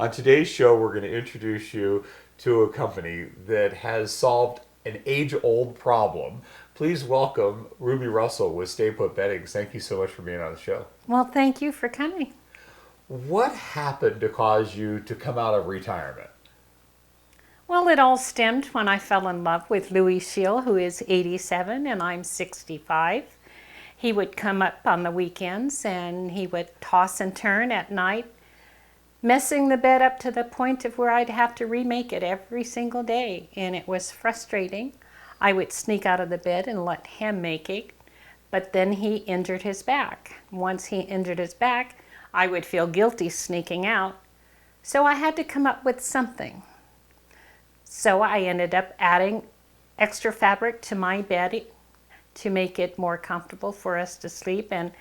On today's show, we're going to introduce you to a company that has solved an age-old problem. Please welcome Ruby Russell with StayPut Beddings. Thank you so much for being on the show. Well, thank you for coming. What happened to cause you to come out of retirement? Well, it all stemmed when I fell in love with Louis Shield, who is 87 and I'm 65. He would come up on the weekends and he would toss and turn at night, messing the bed up to the point of where I'd have to remake it every single day. And it was frustrating. I would sneak out of the bed and let him make it, but then he injured his back. Once he injured his back, I would feel guilty sneaking out. So I had to come up with something. So I ended up adding extra fabric to my bed to make it more comfortable for us to sleep, and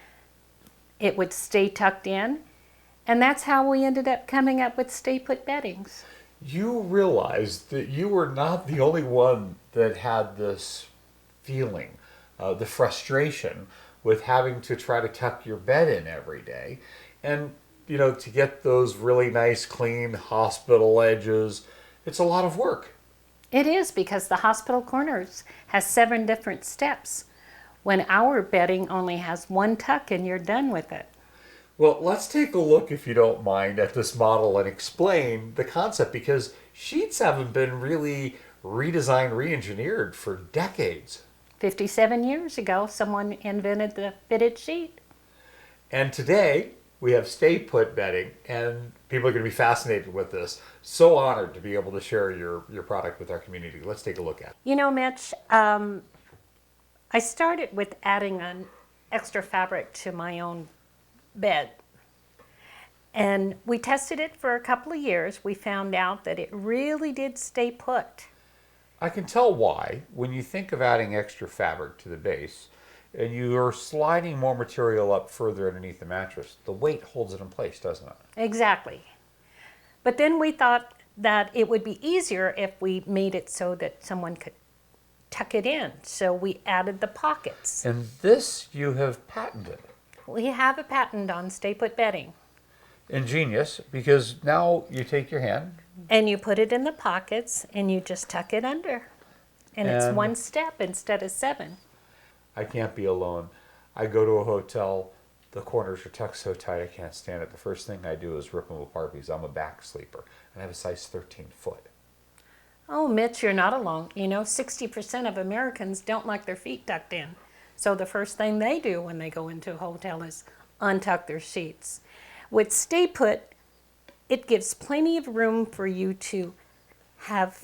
it would stay tucked in. And that's how we ended up coming up with StayPut Beddings. You realized that you were not the only one that had this feeling, the frustration with having to try to tuck your bed in every day. And, to get those really nice, clean hospital edges, it's a lot of work. It is, because the hospital corners has 7 different steps, when our bedding only has 1 tuck and you're done with it. Well, let's take a look, if you don't mind, at this model and explain the concept, because sheets haven't been really redesigned, re-engineered for decades. 57 years ago, someone invented the fitted sheet. And today, we have StayPut Bedding, and people are going to be fascinated with this. So honored to be able to share your product with our community. Let's take a look at it. Mitch, I started with adding an extra fabric to my own bed. And we tested it for a couple of years. We found out that it really did stay put. I can tell why. When you think of adding extra fabric to the base, and you are sliding more material up further underneath the mattress, the weight holds it in place, doesn't it? Exactly. But then we thought that it would be easier if we made it so that someone could tuck it in. So we added the pockets. And this you have patented. We have a patent on StayPut bedding. Ingenious, because now you take your hand. And you put it in the pockets and you just tuck it under. And it's 1 step instead of 7. I can't be alone. I go to a hotel, the corners are tucked so tight I can't stand it. The first thing I do is rip them apart because I'm a back sleeper. And I have a size 13 foot. Oh, Mitch, you're not alone. 60% of Americans don't like their feet tucked in. So the first thing they do when they go into a hotel is untuck their sheets. With StayPut, it gives plenty of room for you to have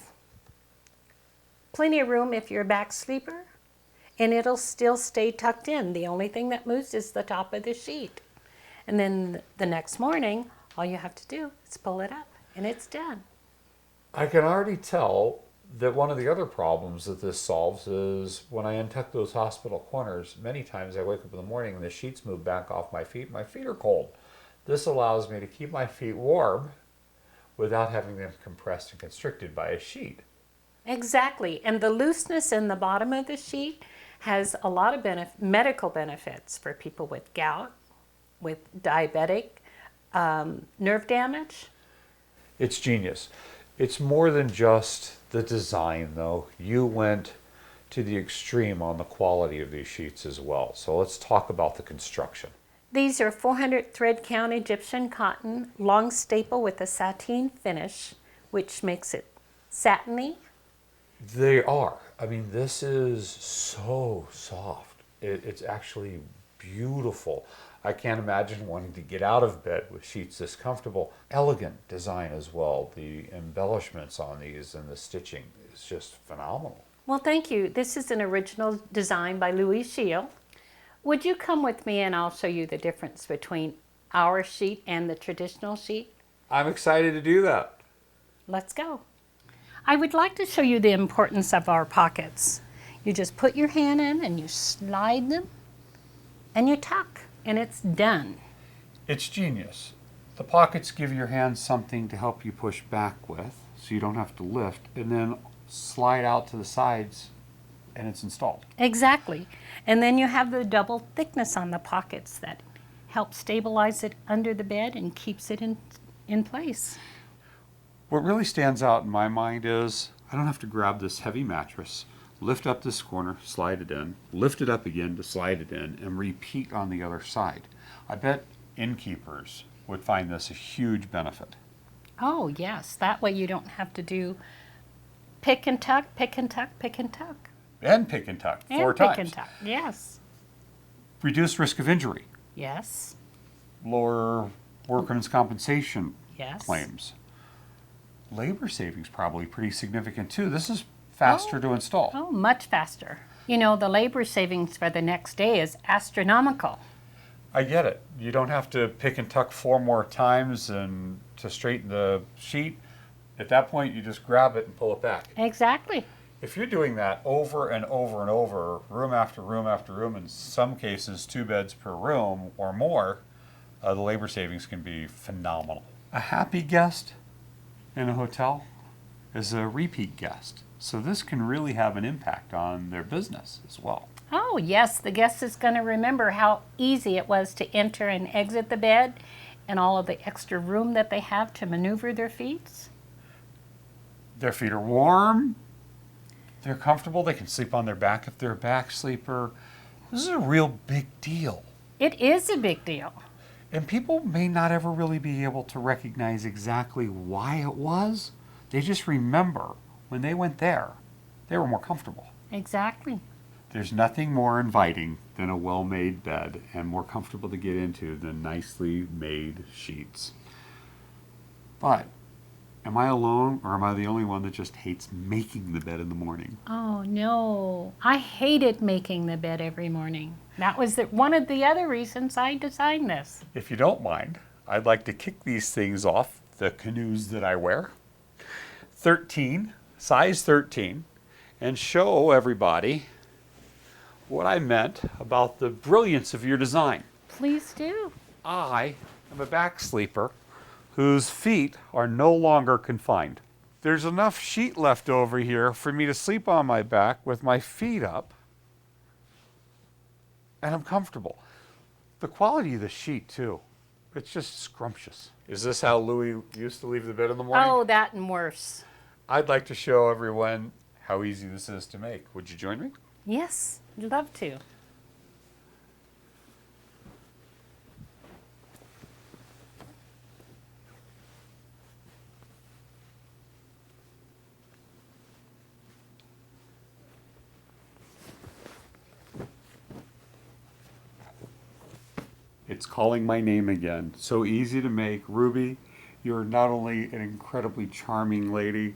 plenty of room if you're a back sleeper, and it'll still stay tucked in. The only thing that moves is the top of the sheet. And then the next morning, all you have to do is pull it up, and it's done. I can already tell that one of the other problems that this solves is when I untuck those hospital corners, many times I wake up in the morning and the sheets move back off my feet. My feet are cold. This allows me to keep my feet warm without having them compressed and constricted by a sheet. Exactly. And the looseness in the bottom of the sheet has a lot of medical benefits for people with gout, with diabetic, nerve damage. It's genius. It's more than just the design, though. You went to the extreme on the quality of these sheets as well. So let's talk about the construction. These are 400 thread count Egyptian cotton, long staple with a sateen finish, which makes it satiny. They are. I mean, this is so soft. It's actually beautiful. I can't imagine wanting to get out of bed with sheets this comfortable. Elegant design as well. The embellishments on these and the stitching is just phenomenal. Well, thank you. This is an original design by Louis Shield. Would you come with me and I'll show you the difference between our sheet and the traditional sheet? I'm excited to do that. Let's go. I would like to show you the importance of our pockets. You just put your hand in and you slide them and you tuck, and it's done. It's genius. The pockets give your hand something to help you push back with, so you don't have to lift, and then slide out to the sides, and it's installed. Exactly. And then you have the double thickness on the pockets that helps stabilize it under the bed and keeps it in place. What really stands out in my mind is I don't have to grab this heavy mattress, lift up this corner, slide it in, lift it up again to slide it in, and repeat on the other side. I bet innkeepers would find this a huge benefit. Oh, yes. That way you don't have to do pick and tuck, pick and tuck, pick and tuck. And pick and tuck And 4 pick times. and tuck. Yes. Reduce risk of injury, Yes. lower workers' compensation Yes. claims. Labor savings probably pretty significant too. This is faster to install. Oh, much faster. You know, the labor savings for the next day is astronomical. I get it. You don't have to pick and tuck 4 more times and to straighten the sheet. At that point, you just grab it and pull it back. Exactly. If you're doing that over and over and over, room after room after room, in some cases 2 beds per room or more, the labor savings can be phenomenal. A happy guest in a hotel is a repeat guest. So this can really have an impact on their business as well. Oh, yes. The guest is going to remember how easy it was to enter and exit the bed and all of the extra room that they have to maneuver their feet. Their feet are warm. They're comfortable. They can sleep on their back if they're a back sleeper. This is a real big deal. It is a big deal. And people may not ever really be able to recognize exactly why it was. They just remember when they went there, they were more comfortable. Exactly. There's nothing more inviting than a well-made bed and more comfortable to get into than nicely made sheets. But am I alone, or am I the only one that just hates making the bed in the morning? Oh, no. I hated making the bed every morning. That was one of the other reasons I designed this. If you don't mind, I'd like to kick these things off, the canoes that I wear. 13, size 13, and show everybody what I meant about the brilliance of your design. Please do. I am a back sleeper whose feet are no longer confined. There's enough sheet left over here for me to sleep on my back with my feet up, and I'm comfortable. The quality of the sheet, too, it's just scrumptious. Is this how Louis used to leave the bed in the morning? Oh, that and worse. I'd like to show everyone how easy this is to make. Would you join me? Yes, I'd love to. It's calling my name again. So easy to make. Ruby, you're not only an incredibly charming lady,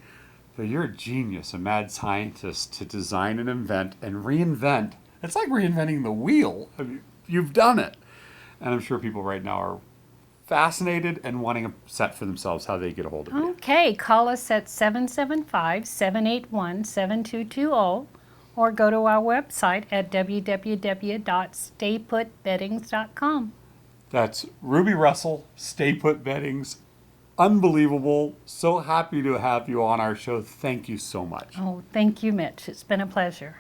but you're a genius, a mad scientist to design and invent and reinvent. It's like reinventing the wheel. I mean, you've done it. And I'm sure people right now are fascinated and wanting a set for themselves how they get a hold of you. Okay, call us at 775-781-7220 or go to our website at www.stayputbeddings.com. That's Ruby Russell, StayPut Beddings. Unbelievable. So happy to have you on our show. Thank you so much. Oh, thank you, Mitch. It's been a pleasure.